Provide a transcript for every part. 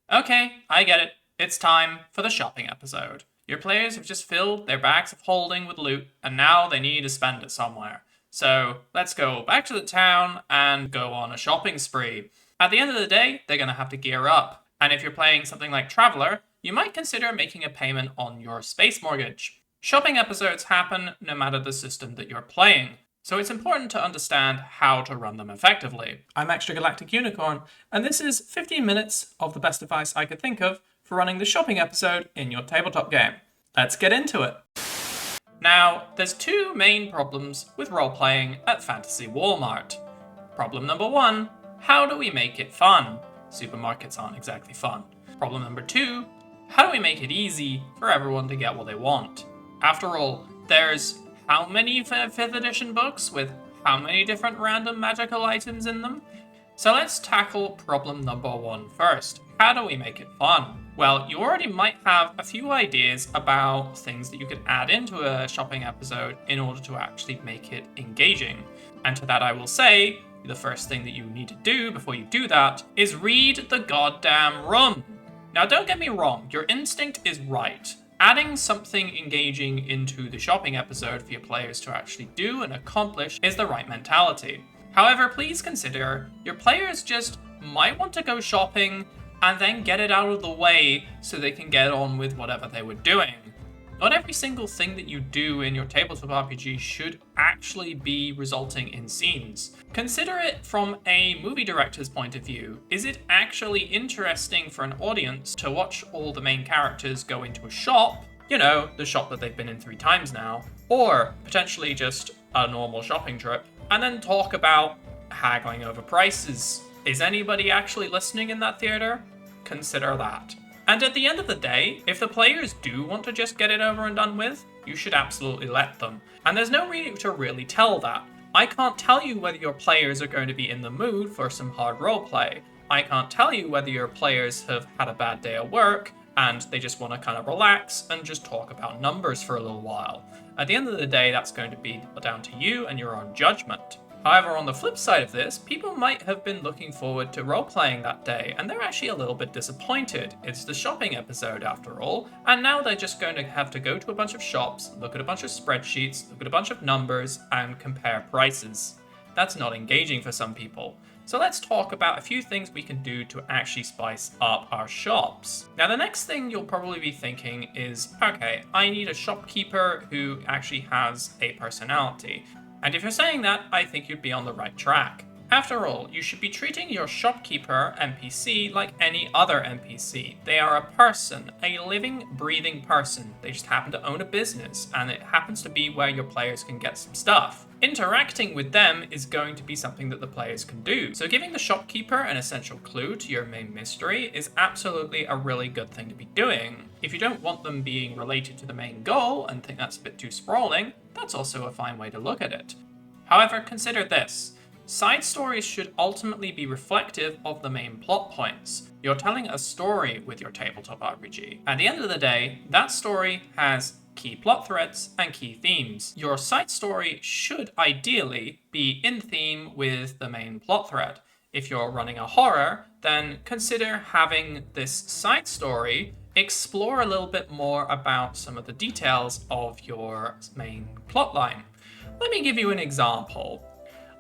Okay, I get it. It's time for the shopping episode. Your players have just filled their bags of holding with loot, and now they need to spend it somewhere. So let's go back to the town and go on a shopping spree. At the end of the day, they're going to have to gear up. And if you're playing something like Traveler, you might consider making a payment on your space mortgage. Shopping episodes happen no matter the system that you're playing, so it's important to understand how to run them effectively. I'm Extra Galactic Unicorn, and this is 15 minutes of the best advice I could think of for running the shopping episode in your tabletop game. Let's get into it. Now, there's two main problems with role-playing at Fantasy Walmart. Problem number one, how do we make it fun? Supermarkets aren't exactly fun. Problem number two, how do we make it easy for everyone to get what they want? After all, there's how many 5th edition books with how many different random magical items in them? So let's tackle problem number one first. How do we make it fun? Well, you already might have a few ideas about things that you could add into a shopping episode in order to actually make it engaging. And to that I will say, the first thing that you need to do before you do that is read the goddamn room. Now don't get me wrong, your instinct is right. Adding something engaging into the shopping episode for your players to actually do and accomplish is the right mentality. However, please consider your players just might want to go shopping and then get it out of the way so they can get on with whatever they were doing. Not every single thing that you do in your tabletop RPG should actually be resulting in scenes. Consider it from a movie director's point of view. Is it actually interesting for an audience to watch all the main characters go into a shop, you know, the shop that they've been in 3 times now, or potentially just a normal shopping trip, and then talk about haggling over prices? Is anybody actually listening in that theater? Consider that. And at the end of the day, if the players do want to just get it over and done with, you should absolutely let them. And there's no way to really tell that. I can't tell you whether your players are going to be in the mood for some hard roleplay. I can't tell you whether your players have had a bad day at work and they just want to kind of relax and just talk about numbers for a little while. At the end of the day, that's going to be down to you and your own judgment. However, on the flip side of this, people might have been looking forward to role-playing that day, and they're actually a little bit disappointed. It's the shopping episode after all, and now they're just going to have to go to a bunch of shops, look at a bunch of spreadsheets, look at a bunch of numbers, and compare prices. That's not engaging for some people. So let's talk about a few things we can do to actually spice up our shops. Now, the next thing you'll probably be thinking is, okay, I need a shopkeeper who actually has a personality. And if you're saying that, I think you'd be on the right track. After all, you should be treating your shopkeeper NPC like any other NPC. They are a person, a living, breathing person. They just happen to own a business, and it happens to be where your players can get some stuff. Interacting with them is going to be something that the players can do. So giving the shopkeeper an essential clue to your main mystery is absolutely a really good thing to be doing. If you don't want them being related to the main goal and think that's a bit too sprawling, that's also a fine way to look at it. However, consider this. Side stories should ultimately be reflective of the main plot points. You're telling a story with your tabletop RPG. At the end of the day, that story has key plot threads and key themes. Your side story should ideally be in theme with the main plot thread. If you're running a horror, then consider having this side story explore a little bit more about some of the details of your main plotline. Let me give you an example.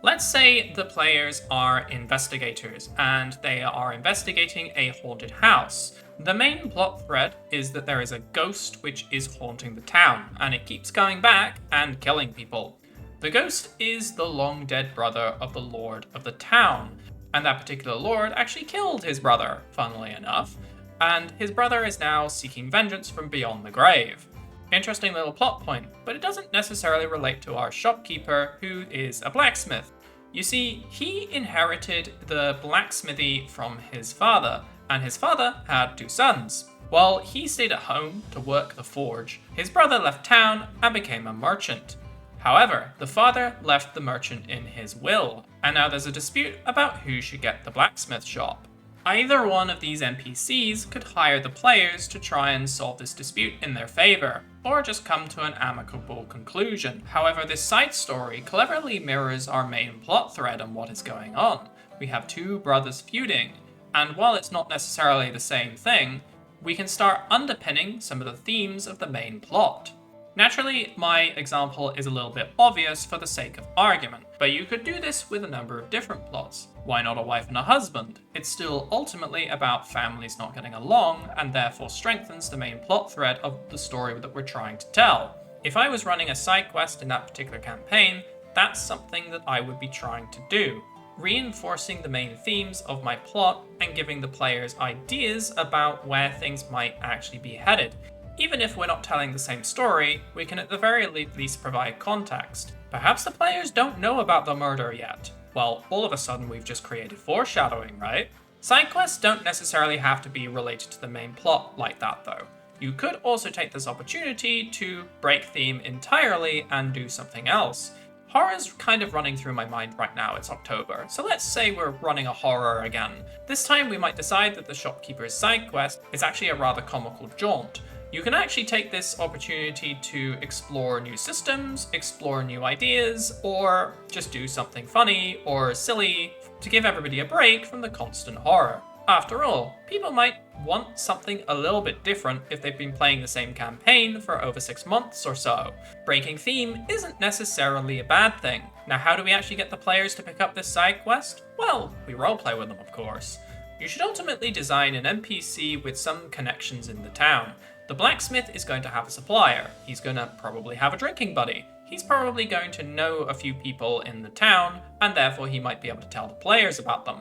Let's say the players are investigators and they are investigating a haunted house. The main plot thread is that there is a ghost which is haunting the town, and it keeps coming back and killing people. The ghost is the long dead brother of the lord of the town, and that particular lord actually killed his brother, funnily enough, and his brother is now seeking vengeance from beyond the grave. Interesting little plot point, but it doesn't necessarily relate to our shopkeeper, who is a blacksmith. You see, he inherited the blacksmithy from his father, and his father had 2 sons. While he stayed at home to work the forge, his brother left town and became a merchant. However, the father left the merchant in his will, and now there's a dispute about who should get the blacksmith shop. Either one of these NPCs could hire the players to try and solve this dispute in their favor, or just come to an amicable conclusion. However, this side story cleverly mirrors our main plot thread on what is going on. We have 2 brothers feuding, And while it's not necessarily the same thing, we can start underpinning some of the themes of the main plot. Naturally, my example is a little bit obvious for the sake of argument, but you could do this with a number of different plots. Why not a wife and a husband? It's still ultimately about families not getting along, and therefore strengthens the main plot thread of the story that we're trying to tell. If I was running a side quest in that particular campaign, that's something that I would be trying to do, reinforcing the main themes of my plot and giving the players ideas about where things might actually be headed. Even if we're not telling the same story, we can at the very least provide context. Perhaps the players don't know about the murder yet. Well, all of a sudden we've just created foreshadowing, right? Side quests don't necessarily have to be related to the main plot like that though. You could also take this opportunity to break theme entirely and do something else. Horror's kind of running through my mind right now, it's October, so let's say we're running a horror again. This time we might decide that the shopkeeper's side quest is actually a rather comical jaunt. You can actually take this opportunity to explore new systems, explore new ideas, or just do something funny or silly to give everybody a break from the constant horror. After all, people might want something a little bit different if they've been playing the same campaign for over 6 months or so. Breaking theme isn't necessarily a bad thing. Now, how do we actually get the players to pick up this side quest? Well, we roleplay with them, of course. You should ultimately design an NPC with some connections in the town. The blacksmith is going to have a supplier. He's going to probably have a drinking buddy. He's probably going to know a few people in the town, and therefore he might be able to tell the players about them.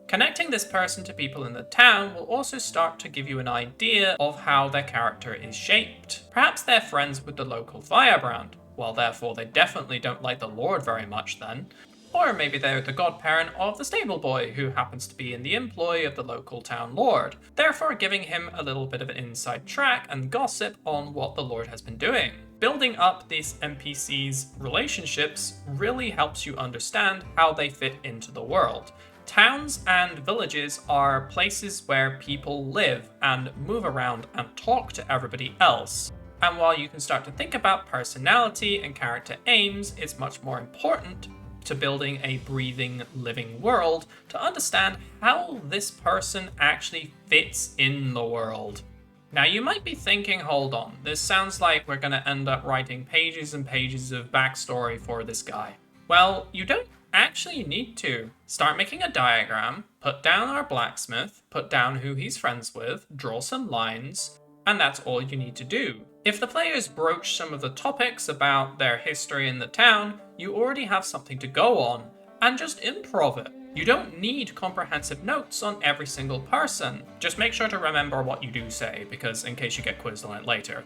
Connecting this person to people in the town will also start to give you an idea of how their character is shaped. Perhaps they're friends with the local firebrand. Well, therefore they definitely don't like the Lord very much then. Or maybe they're the godparent of the stable boy who happens to be in the employ of the local town lord, therefore giving him a little bit of an inside track and gossip on what the lord has been doing. Building up these NPCs' relationships really helps you understand how they fit into the world. Towns and villages are places where people live and move around and talk to everybody else. And while you can start to think about personality and character aims, it's much more important to building a breathing, living world to understand how this person actually fits in the world. Now you might be thinking, hold on, this sounds like we're going to end up writing pages and pages of backstory for this guy. Well, you don't actually need to. Start making a diagram, put down our blacksmith, put down who he's friends with, draw some lines, and that's all you need to do. If the players broach some of the topics about their history in the town, you already have something to go on, and just improv it. You don't need comprehensive notes on every single person. Just make sure to remember what you do say, because in case you get quizzed on it later,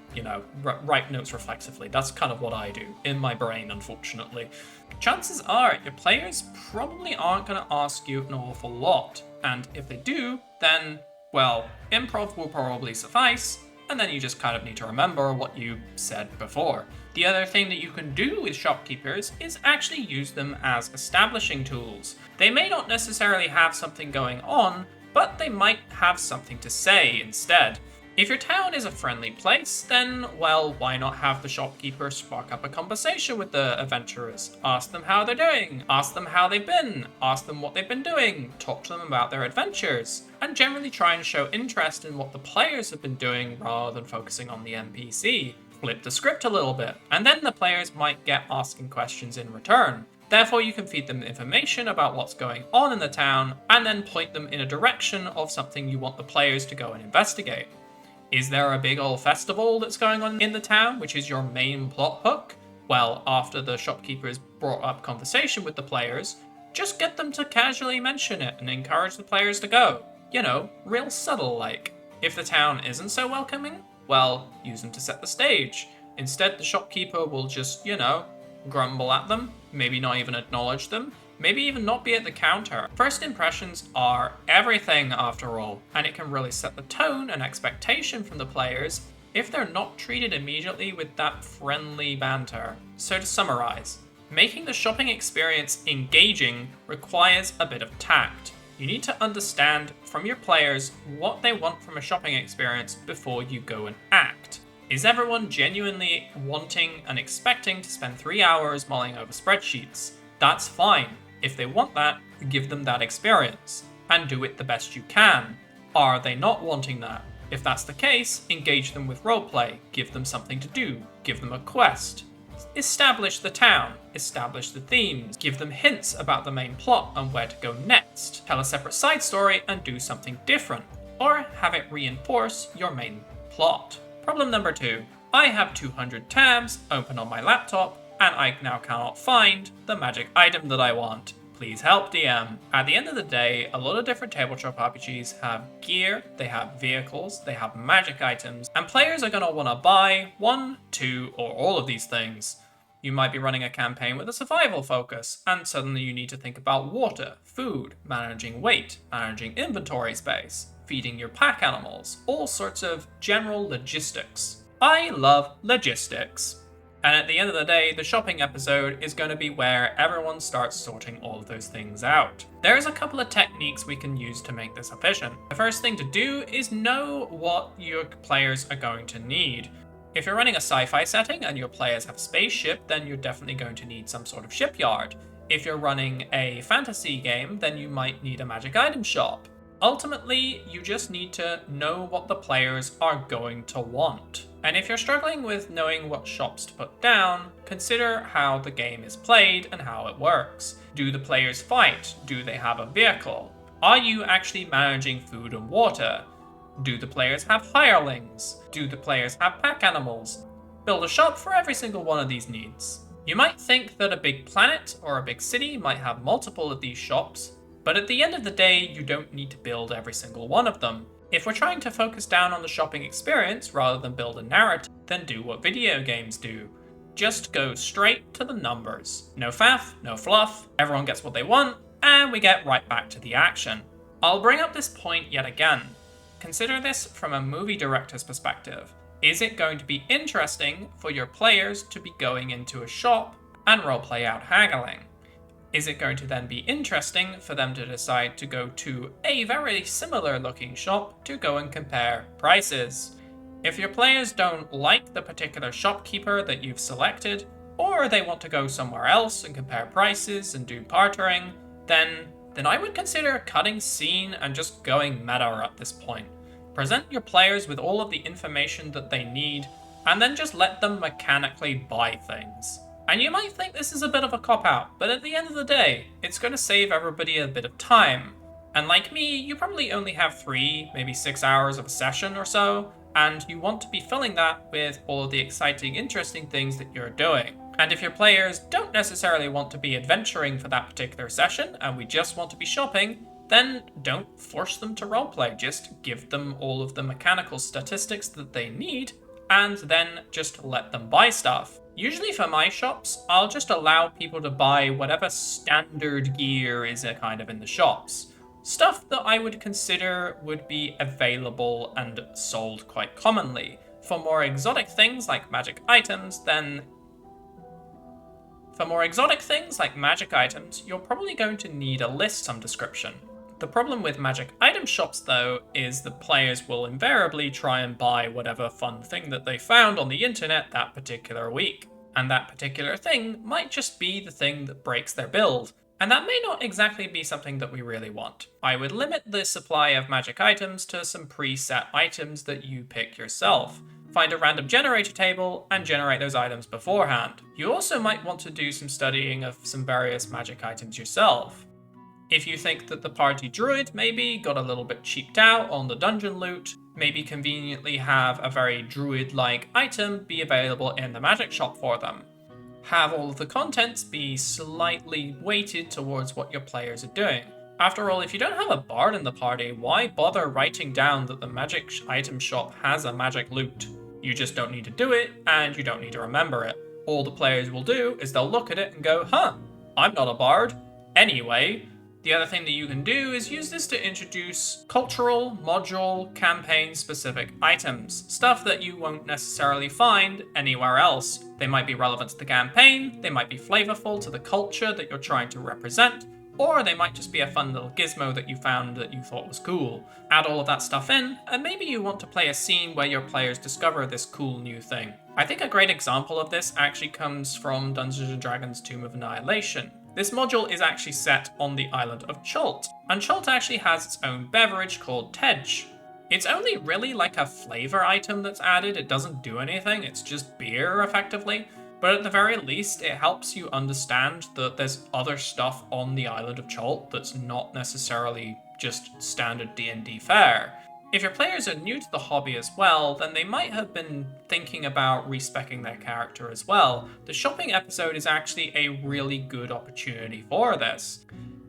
write notes reflexively. That's kind of what I do, in my brain, unfortunately. Chances are your players probably aren't going to ask you an awful lot, and if they do, then, well, improv will probably suffice, and then you just kind of need to remember what you said before. The other thing that you can do with shopkeepers is actually use them as establishing tools. They may not necessarily have something going on, but they might have something to say instead. If your town is a friendly place, then, well, why not have the shopkeeper spark up a conversation with the adventurers? Ask them how they're doing, ask them how they've been, ask them what they've been doing, talk to them about their adventures, and generally try and show interest in what the players have been doing rather than focusing on the NPC. Flip the script a little bit, and then the players might get asking questions in return. Therefore, you can feed them information about what's going on in the town, and then point them in a direction of something you want the players to go and investigate. Is there a big old festival that's going on in the town, which is your main plot hook? Well, after the shopkeepers brought up conversation with the players, just get them to casually mention it and encourage the players to go. Real subtle like. If the town isn't so welcoming, well, use them to set the stage. Instead, the shopkeeper will just, grumble at them, maybe not even acknowledge them, maybe even not be at the counter. First impressions are everything after all, and it can really set the tone and expectation from the players if they're not treated immediately with that friendly banter. So to summarize, making the shopping experience engaging requires a bit of tact. You need to understand from your players what they want from a shopping experience before you go and act. Is everyone genuinely wanting and expecting to spend 3 hours mulling over spreadsheets? That's fine. If they want that, give them that experience. and do it the best you can. Are they not wanting that? If that's the case, engage them with roleplay, give them something to do, give them a quest. Establish the town, establish the themes, give them hints about the main plot and where to go next. Tell a separate side story and do something different, or have it reinforce your main plot. Problem number 2. I have 200 tabs open on my laptop, and I now cannot find the magic item that I want. Please help, DM. At the end of the day, a lot of different tabletop RPGs have gear, they have vehicles, they have magic items, and players are going to want to buy 1, 2, or all of these things. You might be running a campaign with a survival focus, and suddenly you need to think about water, food, managing weight, managing inventory space, feeding your pack animals, all sorts of general logistics. I love logistics. And at the end of the day, the shopping episode is going to be where everyone starts sorting all of those things out. There's a couple of techniques we can use to make this efficient. The first thing to do is know what your players are going to need. If you're running a sci-fi setting and your players have a spaceship, then you're definitely going to need some sort of shipyard. If you're running a fantasy game, then you might need a magic item shop. Ultimately, you just need to know what the players are going to want. And if you're struggling with knowing what shops to put down, consider how the game is played and how it works. Do the players fight? Do they have a vehicle? Are you actually managing food and water? Do the players have hirelings? Do the players have pack animals? Build a shop for every single one of these needs. You might think that a big planet or a big city might have multiple of these shops, but at the end of the day, you don't need to build every single one of them. If we're trying to focus down on the shopping experience rather than build a narrative, then do what video games do. Just go straight to the numbers. No faff, no fluff, everyone gets what they want, and we get right back to the action. I'll bring up this point yet again. Consider this from a movie director's perspective. Is it going to be interesting for your players to be going into a shop and roleplay out haggling? Is it going to then be interesting for them to decide to go to a very similar looking shop to go and compare prices? If your players don't like the particular shopkeeper that you've selected, or they want to go somewhere else and compare prices and do bartering, then I would consider cutting scene and just going meta at this point. Present your players with all of the information that they need, and then just let them mechanically buy things. And you might think this is a bit of a cop-out, but at the end of the day, it's going to save everybody a bit of time. And like me, you probably only have 3, maybe 6 hours of a session or so, and you want to be filling that with all of the exciting, interesting things that you're doing. And if your players don't necessarily want to be adventuring for that particular session, and we just want to be shopping, then don't force them to roleplay. Just give them all of the mechanical statistics that they need, and then just let them buy stuff. Usually for my shops, I'll just allow people to buy whatever standard gear is kind of in the shops. Stuff that I would consider would be available and sold quite commonly. For more exotic things like magic items, you're probably going to need a list some description. The problem with magic item shops, though, is the players will invariably try and buy whatever fun thing that they found on the internet that particular week. And that particular thing might just be the thing that breaks their build. And that may not exactly be something that we really want. I would limit the supply of magic items to some preset items that you pick yourself. Find a random generator table and generate those items beforehand. You also might want to do some studying of some various magic items yourself. If you think that the party druid maybe got a little bit cheaped out on the dungeon loot, maybe conveniently have a very druid-like item be available in the magic shop for them. Have all of the contents be slightly weighted towards what your players are doing. After all, if you don't have a bard in the party, why bother writing down that the magic item shop has a magic loot? You just don't need to do it, and you don't need to remember it. All the players will do is they'll look at it and go, huh, I'm not a bard. Anyway, the other thing that you can do is use this to introduce cultural, module, campaign-specific items. Stuff that you won't necessarily find anywhere else. They might be relevant to the campaign, they might be flavorful to the culture that you're trying to represent, or they might just be a fun little gizmo that you found that you thought was cool. Add all of that stuff in, and maybe you want to play a scene where your players discover this cool new thing. I think a great example of this actually comes from Dungeons & Dragons Tomb of Annihilation. This module is actually set on the island of Chult, and Chult actually has its own beverage called Tej. It's only really like a flavor item that's added, it doesn't do anything, it's just beer effectively, but at the very least it helps you understand that there's other stuff on the island of Chult that's not necessarily just standard D&D fare. If your players are new to the hobby as well, then they might have been thinking about respeccing their character as well. The shopping episode is actually a really good opportunity for this.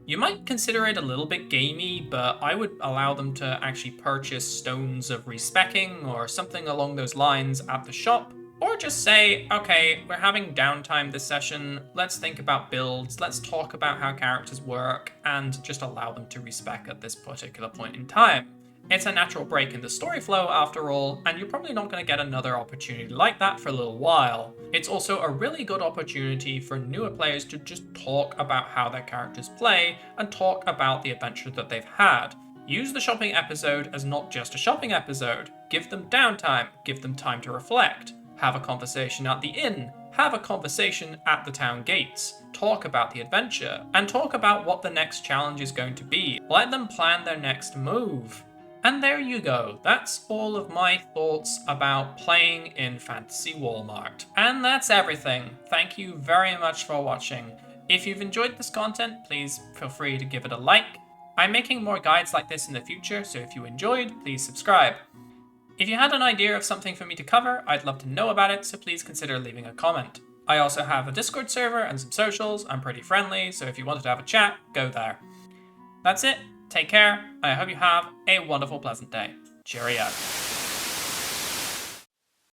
You might consider it a little bit gamey, but I would allow them to actually purchase stones of respecking or something along those lines at the shop. Or just say, okay, we're having downtime this session, let's think about builds, let's talk about how characters work, and just allow them to respec at this particular point in time. It's a natural break in the story flow after all, and you're probably not going to get another opportunity like that for a little while. It's also a really good opportunity for newer players to just talk about how their characters play and talk about the adventure that they've had. Use the shopping episode as not just a shopping episode. Give them downtime, give them time to reflect. Have a conversation at the inn, have a conversation at the town gates, talk about the adventure, and talk about what the next challenge is going to be. Let them plan their next move. And there you go, that's all of my thoughts about playing in Fantasy Walmart. And that's everything. Thank you very much for watching. If you've enjoyed this content, please feel free to give it a like. I'm making more guides like this in the future, so if you enjoyed, please subscribe. If you had an idea of something for me to cover, I'd love to know about it, so please consider leaving a comment. I also have a Discord server and some socials. I'm pretty friendly, so if you wanted to have a chat, go there. That's it. Take care, and I hope you have a wonderful, pleasant day. Cheerio.